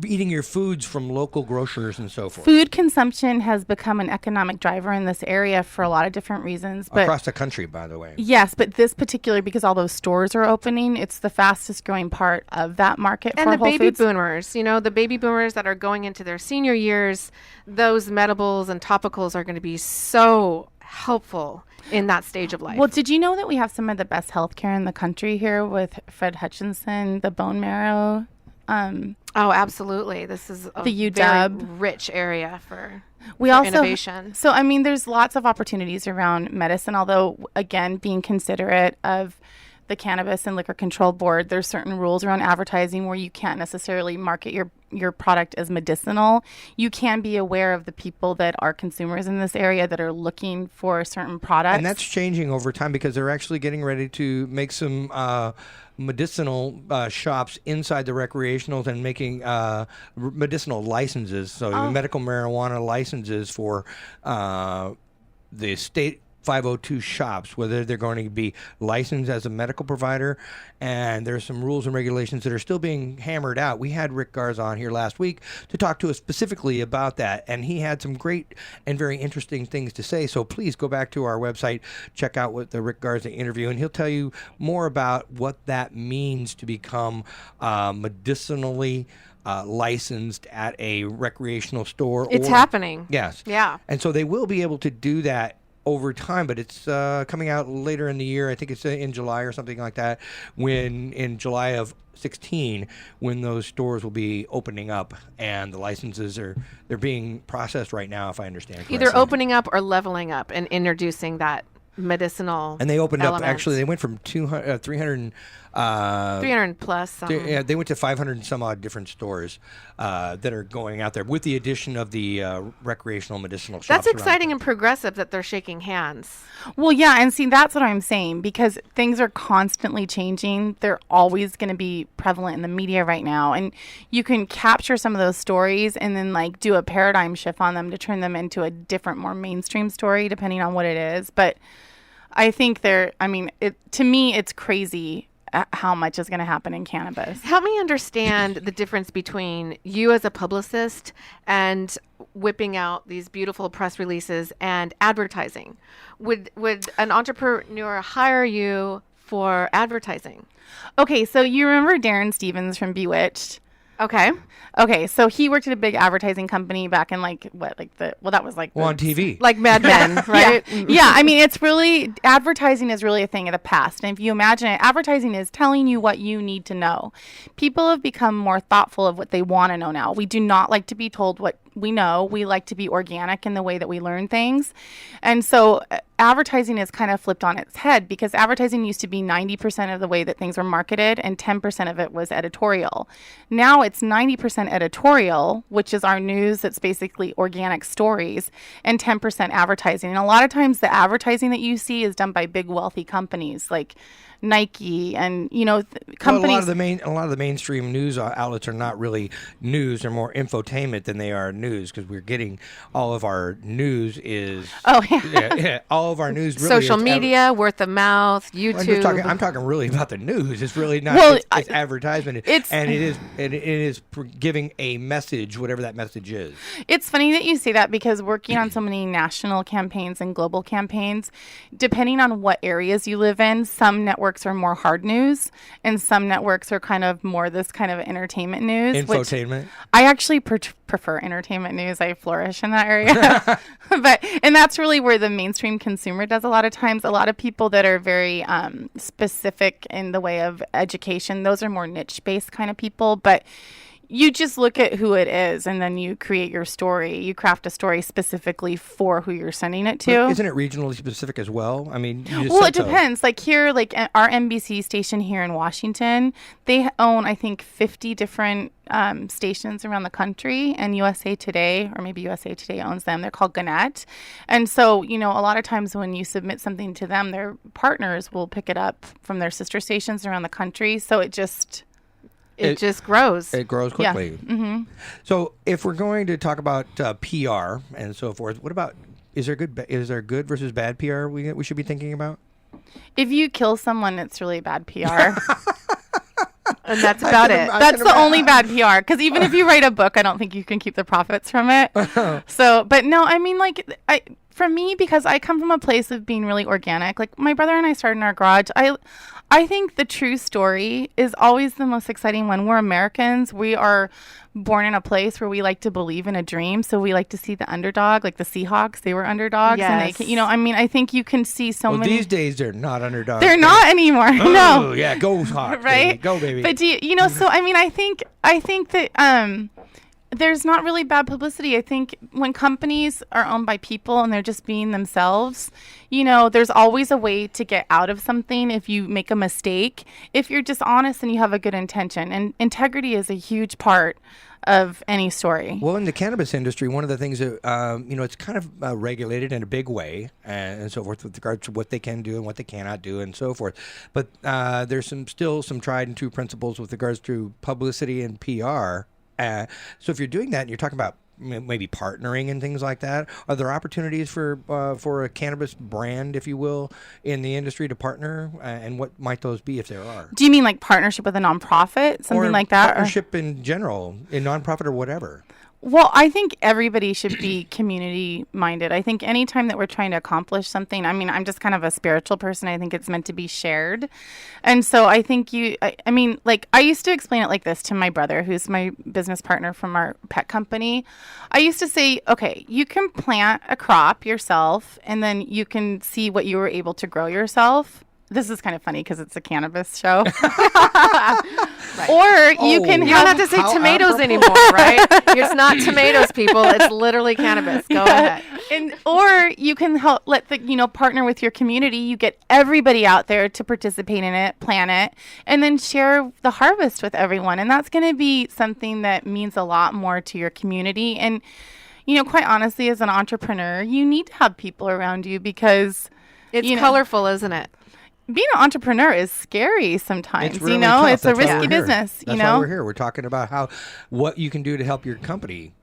eating your foods from local grocers and so forth. Food consumption has become an economic driver in this area for a lot of different reasons. But Across the country, by the way. yes, but this particular, because all those stores are opening, it's the fastest growing part of that market And for the Whole baby Foods. boomers, the baby boomers that are going into their senior years, those medibles and topicals are going to be so helpful in that stage of life. Well, did you know that we have some of the best healthcare in the country here with Fred Hutchinson, the bone marrow? Oh, absolutely. This is a The very UW. rich area for Innovation. So, I mean, there's lots of opportunities around medicine, although, again, being considerate of the Cannabis and Liquor Control Board, there's certain rules around advertising where you can't necessarily market your product as medicinal. You can be aware of the people that are consumers in this area that are looking for certain products. And that's changing over time because they're actually getting ready to make some medicinal shops inside the recreationals and making medicinal licenses. So medical marijuana licenses for the state 502 shops, whether they're going to be licensed as a medical provider. And there's some rules and regulations that are still being hammered out. We had Rick Garza on here last week to talk to us specifically about that, and he had some great and very interesting things to say. So please go back to our website, check out what the Rick Garza interview, and he'll tell you more about what that means to become medicinally licensed at a recreational store. It's happening. Yes. Yeah. And so they will be able to do that over time, but it's coming out later in the year. I think it's in July or something like that, when in July of 16, when those stores will be opening up, and the licenses they're being processed right now, if I understand correctly. Either opening up or leveling up and introducing that medicinal and they opened elements. up, actually they went from 300 plus. yeah, they went to 500 and some odd different stores that are going out there with the addition of the recreational medicinal shops. That's around. exciting and progressive that they're shaking hands. Well, yeah, and see, that's what I'm saying, because things are constantly changing. They're always going to be prevalent in the media right now, and you can capture some of those stories and then like do a paradigm shift on them to turn them into a different, more mainstream story, depending on what it is. But I think to me, it's crazy how much is going to happen in cannabis. Help me understand the difference between you as a publicist and whipping out these beautiful press releases and advertising. Would an entrepreneur hire you for advertising? Okay, so you remember Darren Stevens from Bewitched? Okay, so he worked at a big advertising company back in on TV. like Mad Men, right? Yeah, I mean, it's really, advertising is really a thing of the past. And if you imagine it, advertising is telling you what you need to know. People have become more thoughtful of what they want to know now. We do not like to be told what we know. We like to be organic in the way that we learn things. And so advertising is kind of flipped on its head, because advertising used to be 90% of the way that things were marketed and 10% of it was editorial. Now it's 90% editorial, which is our news that's basically organic stories, and 10% advertising. And a lot of times the advertising that you see is done by big wealthy companies like Nike and companies. Well, a lot of the mainstream news outlets are not really news; they're more infotainment than they are news, because we're getting all of our news is all of our news really Social is media, word of mouth, YouTube. I'm talking really about the news. It's really not. It's advertisement, and it is giving a message, whatever that message is. It's funny that you say that, because working on so many national campaigns and global campaigns, depending on what areas you live in, some networks are more hard news and some networks are kind of more this kind of entertainment news. Infotainment. I actually prefer entertainment news. I flourish in that area. And that's really where the mainstream consumer does a lot of times. A lot of people that are very specific in the way of education, those are more niche-based kind of people. But you just look at who it is, and then you create your story. You craft a story specifically for who you're sending it to. But isn't it regionally specific as well? I mean, it depends. Like here, like our NBC station here in Washington, they own, I think, 50 different stations around the country, and USA Today, or maybe USA Today owns them. They're called Gannett. And so, a lot of times when you submit something to them, their partners will pick it up from their sister stations around the country. So it just grows. It grows quickly. Yeah. Mm-hmm. So if we're going to talk about PR and so forth, what about, is there good versus bad PR we should be thinking about? If you kill someone, it's really bad PR. And that's about it. That's the only bad PR. Because even if you write a book, I don't think you can keep the profits from it. But no, I mean, for me, because I come from a place of being really organic, like my brother and I started in our garage. I think the true story is always the most exciting one. We're Americans. We are born in a place where we like to believe in a dream. So we like to see the underdog, like the Seahawks. They were underdogs. Yes. And I think you can see many. These days they're not underdogs. They're not anymore. Oh, no. Yeah, go Hawks. Right? Baby. Go, baby. But so I mean, I think that there's not really bad publicity. I think when companies are owned by people and they're just being themselves, there's always a way to get out of something if you make a mistake, if you're just honest and you have a good intention. And integrity is a huge part of any story. Well, in the cannabis industry, one of the things that, it's kind of regulated in a big way and so forth with regards to what they can do and what they cannot do and so forth. But there's still some tried and true principles with regards to publicity and PR. So if you're doing that and you're talking about maybe partnering and things like that? Are there opportunities for a cannabis brand, if you will, in the industry to partner? And what might those be if there are? Do you mean like partnership with a nonprofit, something Or like that? Partnership in general, in nonprofit or whatever. Well, I think everybody should be community minded. I think anytime that we're trying to accomplish something, I mean, I'm just kind of a spiritual person. I think it's meant to be shared. And so I think I mean, like, I used to explain it like this to my brother, who's my business partner from our pet company. I used to say, okay, you can plant a crop yourself and then you can see what you were able to grow yourself. This is kind of funny because it's a cannabis show. Right. Or you can You don't have to say tomatoes anymore, right? It's not tomatoes, people. It's literally cannabis. Go ahead. Or you can help partner with your community. You get everybody out there to participate in it, plan it, and then share the harvest with everyone. And that's going to be something that means a lot more to your community. And, quite honestly, as an entrepreneur, you need to have people around you because it's colorful, isn't it? Being an entrepreneur is scary sometimes. It's really tough. It's a That's why risky we're business. That's why we're here. We're talking about what you can do to help your company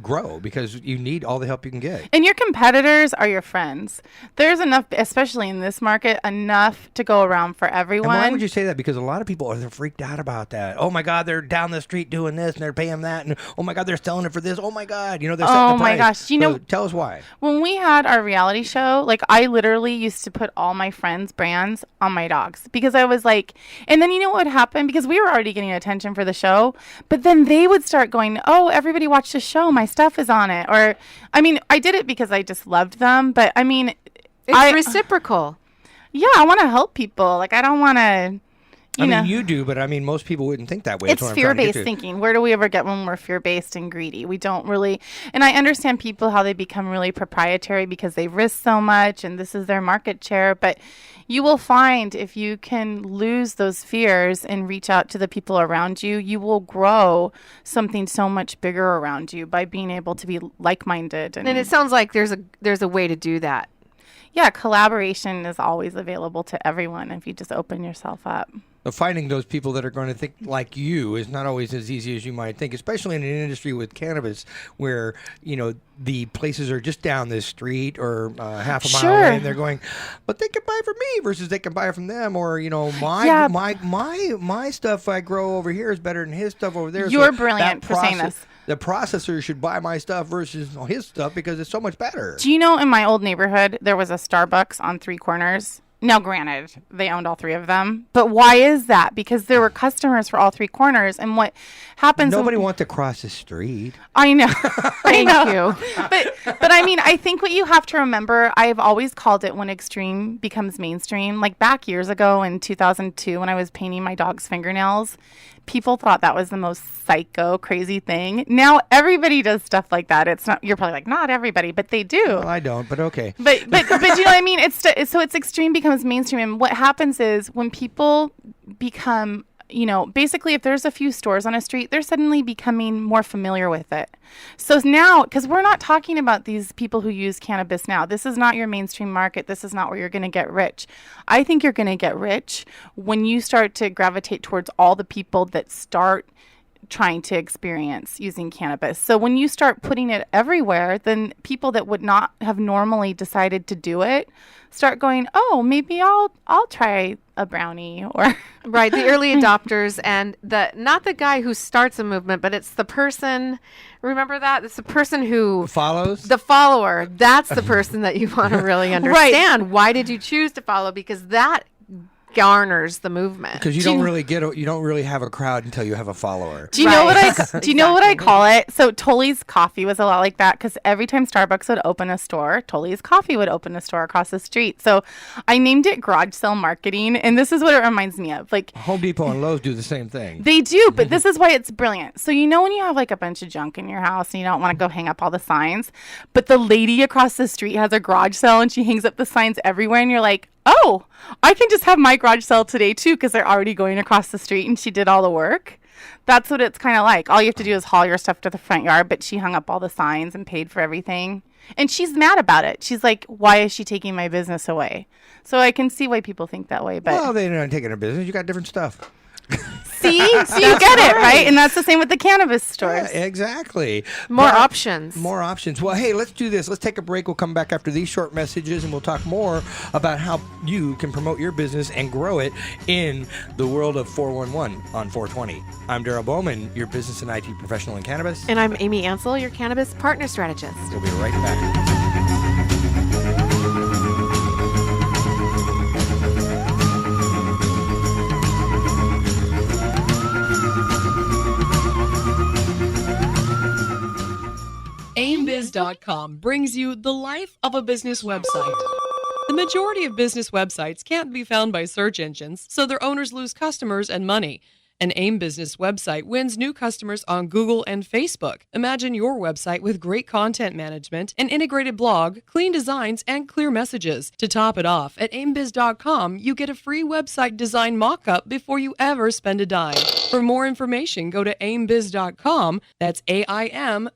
grow, because you need all the help you can get. And your competitors are your friends. There's enough, especially in this market, enough to go around for everyone. And why would you say that? Because a lot of people they're freaked out about that. Oh my God, they're down the street doing this and they're paying that, and oh my God, they're selling it for this. Oh my God, they're setting the price. Oh my gosh, So tell us why. When we had our reality show, like I literally used to put all my friends' brands on my dogs because I was like, and then you know what would happen? Because we were already getting attention for the show, but then they would start going, oh, everybody watched the show. My stuff is on it. Or, I mean, I did it because I just loved them, but I mean, it's reciprocal. Yeah, I want to help people. Like, I don't want to, I mean, you do, but I mean, most people wouldn't think that way. It's fear-based thinking. Where do we ever get when we're fear-based and greedy? We don't really, and I understand people how they become really proprietary because they risk so much and this is their market share, but you will find if you can lose those fears and reach out to the people around you, you will grow something so much bigger around you by being able to be like-minded. And it sounds like there's a way to do that. Yeah, collaboration is always available to everyone if you just open yourself up. But finding those people that are going to think like you is not always as easy as you might think, especially in an industry with cannabis where, the places are just down this street or half a mile away, and they're going, but they can buy from me versus they can buy from them, or, my stuff I grow over here is better than his stuff over there. You're brilliant for saying this. The processor should buy my stuff versus his stuff because it's so much better. Do you know in my old neighborhood, there was a Starbucks on 3 corners? Now, granted, they owned all 3 of them. But why is that? Because there were customers for all 3 corners. And what happens... Nobody wants to cross the street. I know. Thank you. But I mean, I think what you have to remember, I've always called it when extreme becomes mainstream. Like back years ago in 2002 when I was painting my dog's fingernails, people thought that was the most psycho, crazy thing. Now everybody does stuff like that. It's not. You're probably like, not everybody, but they do. Well, I don't, but okay. But you know what I mean? It's extreme becomes mainstream, and what happens is when people become, basically if there's a few stores on a street, they're suddenly becoming more familiar with it. So now, because we're not talking about these people who use cannabis now. This is not your mainstream market. This is not where you're going to get rich. I think you're going to get rich when you start to gravitate towards all the people that start trying to experience using cannabis. So when you start putting it everywhere, then people that would not have normally decided to do it start going, oh, maybe I'll try a brownie or right, the early adopters and not the guy who starts a movement, but it's the person, remember that? It's the person who follows, the follower. That's the person that you want to really understand. Right. Why did you choose to follow? Because that garners the movement. Because you don't really have a crowd until you have a follower. Do you know what I call it? So Tolly's Coffee was a lot like that because every time Starbucks would open a store, Tolly's Coffee would open a store across the street. So I named it garage sale marketing, and this is what it reminds me of. Like Home Depot and Lowe's do the same thing. They do, but this is why it's brilliant. So when you have like a bunch of junk in your house and you don't want to go hang up all the signs, but the lady across the street has a garage sale and she hangs up the signs everywhere, and you're like, oh, I can just have my garage sale today too because they're already going across the street and she did all the work. That's what it's kind of like. All you have to do is haul your stuff to the front yard, but she hung up all the signs and paid for everything. And she's mad about it. She's like, why is she taking my business away? So I can see why people think that way. But well, they're not taking her business. You got different stuff. See? So you get it, right? And that's the same with the cannabis stores. Yeah, exactly. More But- options. More options. Well, hey, let's do this. Let's take a break. We'll come back after these short messages and we'll talk more about how you can promote your business and grow it in the world of 411 on 420. I'm Daryl Bowman, your business and IT professional in cannabis. And I'm Amy Ansel, your cannabis partner strategist. We'll be right back. AimBiz.com brings you the life of a business website. The majority of business websites can't be found by search engines, so their owners lose customers and money. An AIM business website wins new customers on Google and Facebook. Imagine your website with great content management, an integrated blog, clean designs, and clear messages. To top it off, at aimbiz.com, you get a free website design mock-up before you ever spend a dime. For more information, go to aimbiz.com. That's AIMBIZ.com.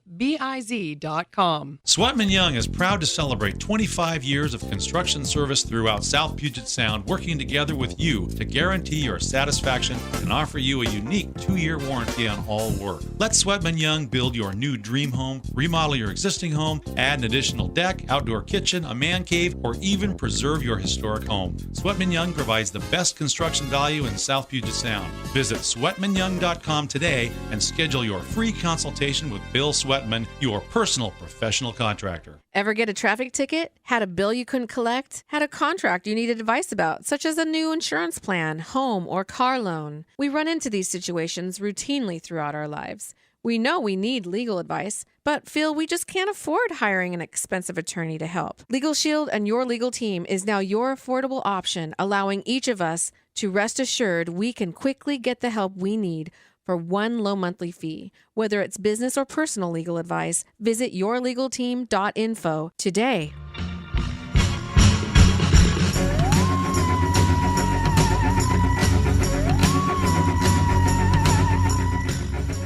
Sweatman Young is proud to celebrate 25 years of construction service throughout South Puget Sound, working together with you to guarantee your satisfaction and offer you a unique 2-year warranty on all work. Let Sweatman Young build your new dream home, remodel your existing home, add an additional deck, outdoor kitchen, a man cave, or even preserve your historic home. Sweatman Young provides the best construction value in South Puget Sound. Visit sweatmanyoung.com today and schedule your free consultation with Bill Sweatman, your personal professional contractor. Ever get a traffic ticket? Had a bill you couldn't collect? Had a contract you needed advice about, such as a new insurance plan, home, or car loan? We run into these situations routinely throughout our lives. We know we need legal advice, but feel we just can't afford hiring an expensive attorney to help. Legal Shield and your legal team is now your affordable option, allowing each of us to rest assured we can quickly get the help we need for one low monthly fee. Whether it's business or personal legal advice, visit yourlegalteam.info today.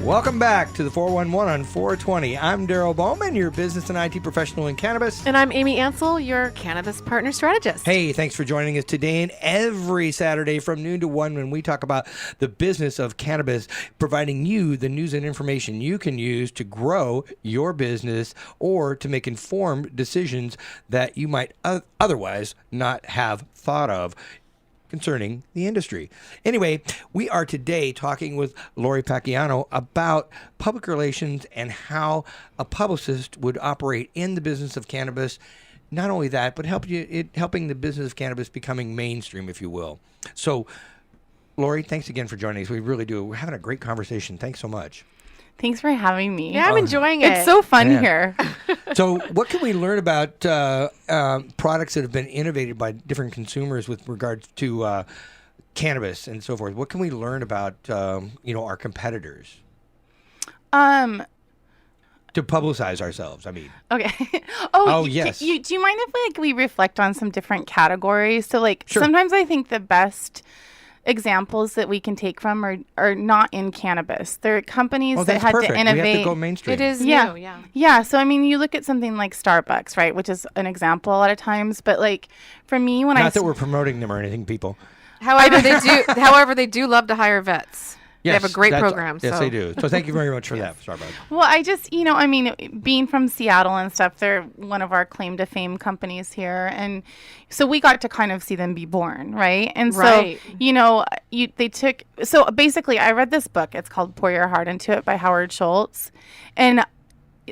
Welcome back to the 411 on 420. I'm Daryl Bowman, your business and IT professional in cannabis. And I'm Amy Ansel, your cannabis partner strategist. Hey, thanks for joining us today and every Saturday from noon to 1 when we talk about the business of cannabis, providing you the news and information you can use to grow your business or to make informed decisions that you might otherwise not have thought of concerning the industry. Anyway, we are today talking with Lori Pacchiano about public relations and how a publicist would operate in the business of cannabis. Not only that, but helping the business of cannabis becoming mainstream, if you will. So, Lori, thanks again for joining us. We really do. We're having a great conversation. Thanks so much. Thanks for having me. Yeah, I'm enjoying it. It's so fun Yeah. here. So what can we learn about products that have been innovated by different consumers with regards to cannabis and so forth? What can we learn about, our competitors Um, to publicize ourselves? I mean, okay. Oh, yes. Do you mind if we reflect on some different categories? So Sure. sometimes I think the best examples that we can take from are not in cannabis. They're companies that that's had perfect. to innovate. We have to go mainstream. It is Yeah. new, yeah. Yeah, so I mean, you look at something like Starbucks, right, which is an example a lot of times, but like for me when Not that we're promoting them or anything, people. However, they do love to hire vets. They have a great program. Yes, so. they do. So thank you very much for that, Starbucks. Well, I just, being from Seattle and stuff, they're one of our claim to fame companies here. And so we got to kind of see them be born, right? And Right. so basically I read this book. It's called Pour Your Heart Into It by Howard Schultz. And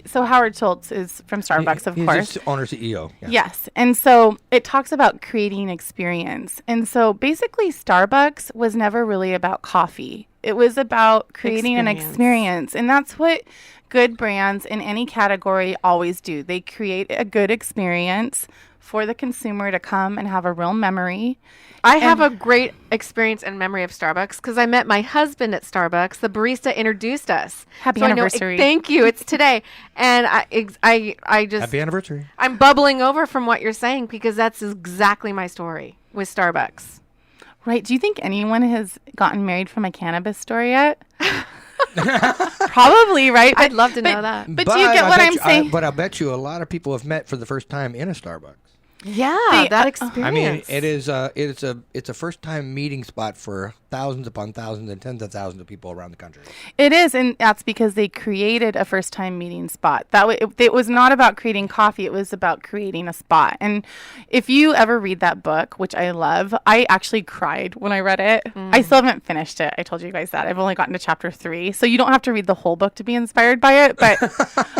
so Howard Schultz is from Starbucks, of He's course. just owner CEO. Yeah. Yes. And so it talks about creating experience. And so basically Starbucks was never really about coffee. It was about creating an experience. And that's what good brands in any category always do. They create a good experience for the consumer to come and have a real memory. I have a great experience and memory of Starbucks because I met my husband at Starbucks. The barista introduced us. Happy So I know- anniversary. Thank you. It's today. And I just, Happy anniversary. I'm bubbling over from what you're saying because that's exactly my story with Starbucks. Right. Do you think anyone has gotten married from a cannabis store yet? Probably, right? I'd love to know that. But do you get what I'm saying? But I bet you a lot of people have met for the first time in a Starbucks. Yeah, that experience. I mean, it's a first time meeting spot for thousands upon thousands and tens of thousands of people around the country. It is, and that's because they created a first-time meeting spot. That way, it was not about creating coffee; it was about creating a spot. And if you ever read that book, which I love, I actually cried when I read it. I still haven't finished it. I told you guys that I've only gotten to chapter 3, so you don't have to read the whole book to be inspired by it. But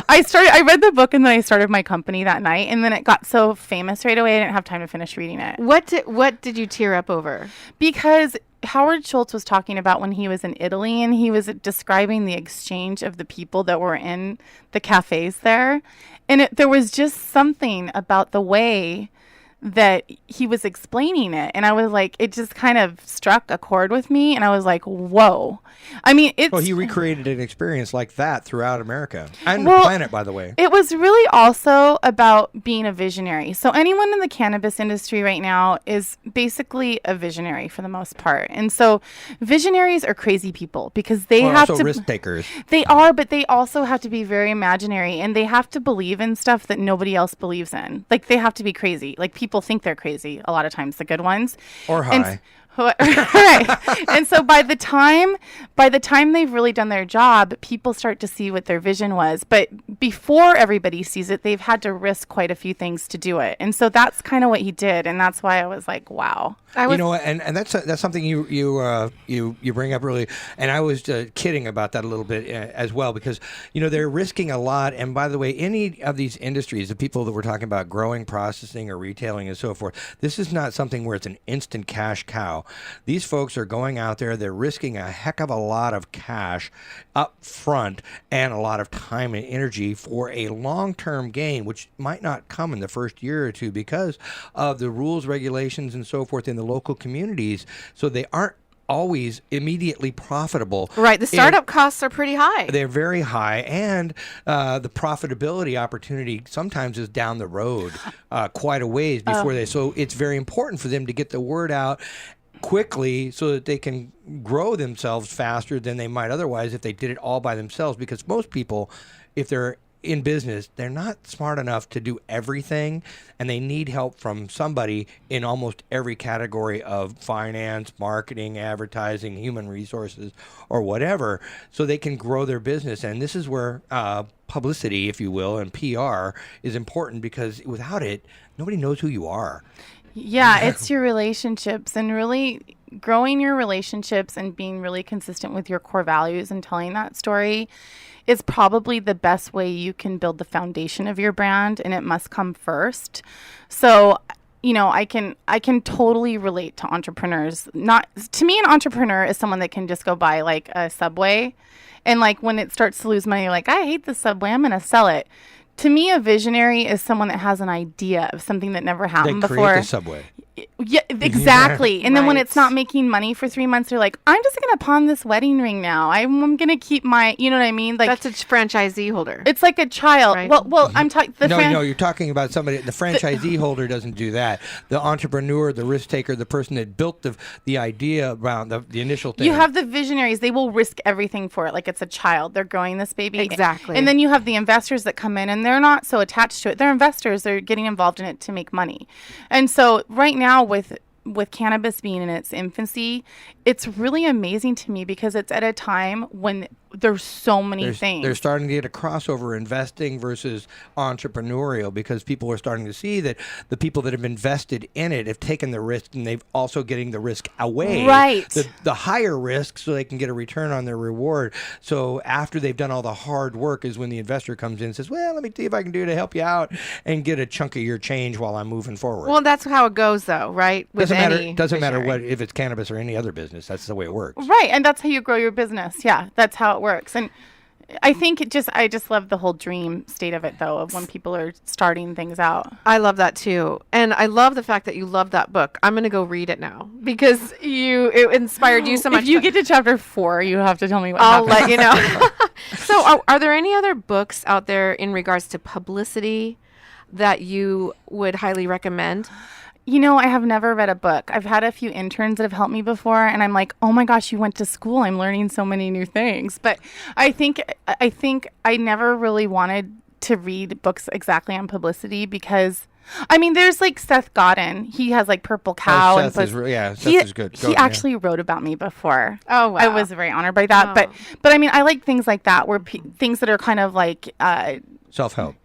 I read the book, and then I started my company that night, and then it got so famous right away. I didn't have time to finish reading it. What did you tear up over? Because Howard Schultz was talking about when he was in Italy, and he was describing the exchange of the people that were in the cafes there. And there was just something about the way that he was explaining it. And I was like, it just kind of struck a chord with me. And I was like, whoa. I mean, Well, he recreated an experience like that throughout America and the planet, by the way. It was really also about being a visionary. So anyone in the cannabis industry right now is basically a visionary for the most part. And so visionaries are crazy people because they have also to risk takers. They are, but they also have to be very imaginary, and they have to believe in stuff that nobody else believes in. Like, they have to be crazy. Like, people think they're crazy a lot of times, the good ones. Or high. Right. And so by the time they've really done their job, people start to see what their vision was. But before everybody sees it, they've had to risk quite a few things to do it. And so that's kind of what he did, and that's why I was like, wow. You know, and that's something you bring up really, and I was kidding about that a little bit as well, because they're risking a lot. And by the way, any of these industries, the people that we're talking about, growing, processing, or retailing, and so forth, this is not something where it's an instant cash cow. These folks are going out there, they're risking a heck of a lot of cash up front and a lot of time and energy for a long-term gain, which might not come in the first year or two because of the rules, regulations, and so forth in the local communities. So they aren't always immediately profitable. Right. The startup costs are pretty high. They're very high, and the profitability opportunity sometimes is down the road quite a ways before they. So it's very important for them to get the word out quickly so that they can grow themselves faster than they might otherwise if they did it all by themselves, because most people, if they're in business, they're not smart enough to do everything, and they need help from somebody in almost every category of finance, marketing, advertising, human resources, or whatever, so they can grow their business. And this is where publicity, if you will, and PR is important, because without it, nobody knows who you are. Yeah, it's your relationships, and really growing your relationships and being really consistent with your core values and telling that story is probably the best way you can build the foundation of your brand, and it must come first. So, I can totally relate to entrepreneurs. To me, an entrepreneur is someone that can just go buy like a Subway, and like when it starts to lose money, you're like, I hate the Subway, I'm going to sell it. To me, a visionary is someone that has an idea of something that never happened before. They create the Subway. Yeah, exactly. And then when Right. it's not making money for 3 months, they're like, I'm just going to pawn this wedding ring now. I'm going to keep my, you know what I mean? Like, That's a franchisee holder. it's like a child. Right. Well, I'm talking. No, you're talking about somebody. The franchisee holder doesn't do that. The entrepreneur, the risk taker, the person that built the idea around the initial thing. You have the visionaries. They will risk everything for it. Like it's a child. They're growing this baby. Exactly. And then you have the investors that come in, and they're not so attached to it. They're investors. They're getting involved in it to make money. And so right now with cannabis being in its infancy, it's really amazing to me because it's at a time when there's so many things. They're starting to get a crossover, investing versus entrepreneurial, because people are starting to see that the people that have invested in it have taken the risk, and they've also getting the risk away. Right. The higher risk, so they can get a return on their reward. So after they've done all the hard work is when the investor comes in and says, well, let me see if I can do to help you out and get a chunk of your change while I'm moving forward. Well, that's how it goes, though, right? With Doesn't matter visionary. if it's cannabis or any other business. That's the way it works. Right, and that's how you grow your business. Yeah, that's how it works. And I think I just love the whole dream state of it, though, of when people are starting things out. I love that too. And I love the fact that you love that book. I'm going to go read it now because it inspired you so much. If you get to chapter 4, you have to tell me what I'll happened. let you know. So are there any other books out there in regards to publicity that you would highly recommend? I have never read a book. I've had a few interns that have helped me before, and I'm like, oh my gosh, you went to school. I'm learning so many new things. But I think I never really wanted to read books exactly on publicity because I mean, there's like Seth Godin. He has like Purple Cow. Seth and is, Seth he, is good. He actually wrote about me before. Oh, wow. I was very honored by that. Oh. But I mean, I like things like that where things that are kind of like self-help.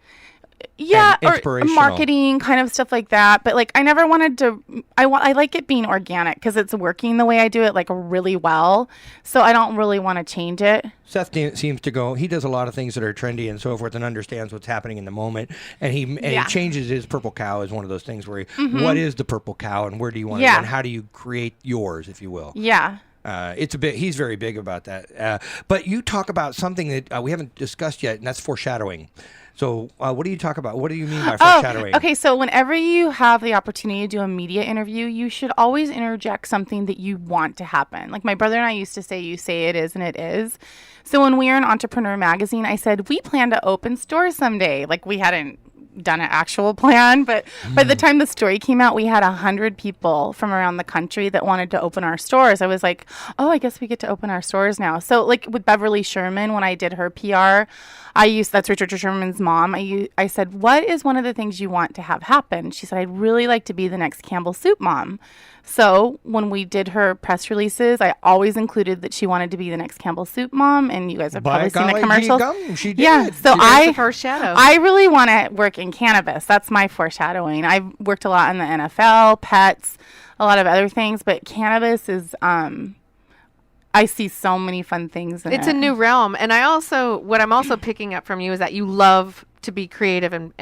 Yeah, and or inspirational. marketing, kind of stuff like that. But like, I never wanted to. I like it being organic because it's working the way I do it, like really well. So I don't really want to change it. Seth seems to go. He does a lot of things that are trendy and so forth, and understands what's happening in the moment. And he changes his Purple Cow is one of those things where what is the Purple Cow and where do you want it, and how do you create yours, if you will. Yeah. It's a bit. He's very big about that. But you talk about something that we haven't discussed yet, and that's foreshadowing. So what do you talk about? What do you mean by foreshadowing? Okay, so whenever you have the opportunity to do a media interview, you should always interject something that you want to happen. Like my brother and I used to say, you say it is and it is. So when we were in Entrepreneur Magazine, I said, we plan to open stores someday. Like we hadn't done an actual plan, but by the time the story came out, we had 100 people from around the country that wanted to open our stores. I was like, oh, I guess we get to open our stores now. So like with Beverly Sherman, when I did her PR, that's Richard Sherman's mom. I said, what is one of the things you want to have happen? She said, I'd really like to be the next Campbell Soup mom. So when we did her press releases, I always included that she wanted to be the next Campbell Soup mom, and you guys have probably seen the commercials. She did. Yeah, so I foreshadow. I really want to work in cannabis. That's my foreshadowing. I've worked a lot in the NFL, pets, a lot of other things, but cannabis is I see so many fun things in it. It's a new realm, and what I'm also picking up from you is that you love to be creative and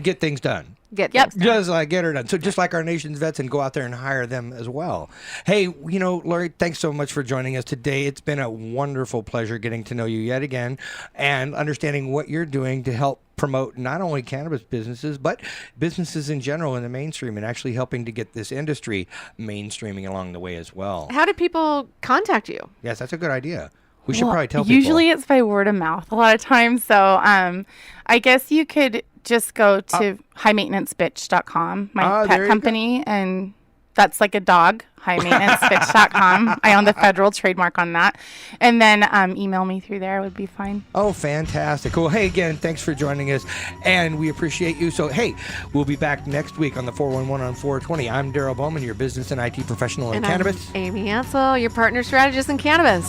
get things done. Get things done. Just like get her done. So just like our nation's vets, and go out there and hire them as well. Hey, Lori, thanks so much for joining us today. It's been a wonderful pleasure getting to know you yet again and understanding what you're doing to help promote not only cannabis businesses, but businesses in general in the mainstream, and actually helping to get this industry mainstreaming along the way as well. How do people contact you? Yes, that's a good idea. We should probably tell people. Usually it's by word of mouth a lot of times. So I guess you could just go to highmaintenancebitch.com, my pet company, and that's like a dog, highmaintenancebitch.com. I own the federal trademark on that. And then email me through there would be fine. Oh, fantastic. Cool. Hey, again, thanks for joining us, and we appreciate you. So, hey, we'll be back next week on the 411 on 420. I'm Daryl Bowman, your business and IT professional in cannabis. I'm Amy Ansel, your partner strategist in cannabis.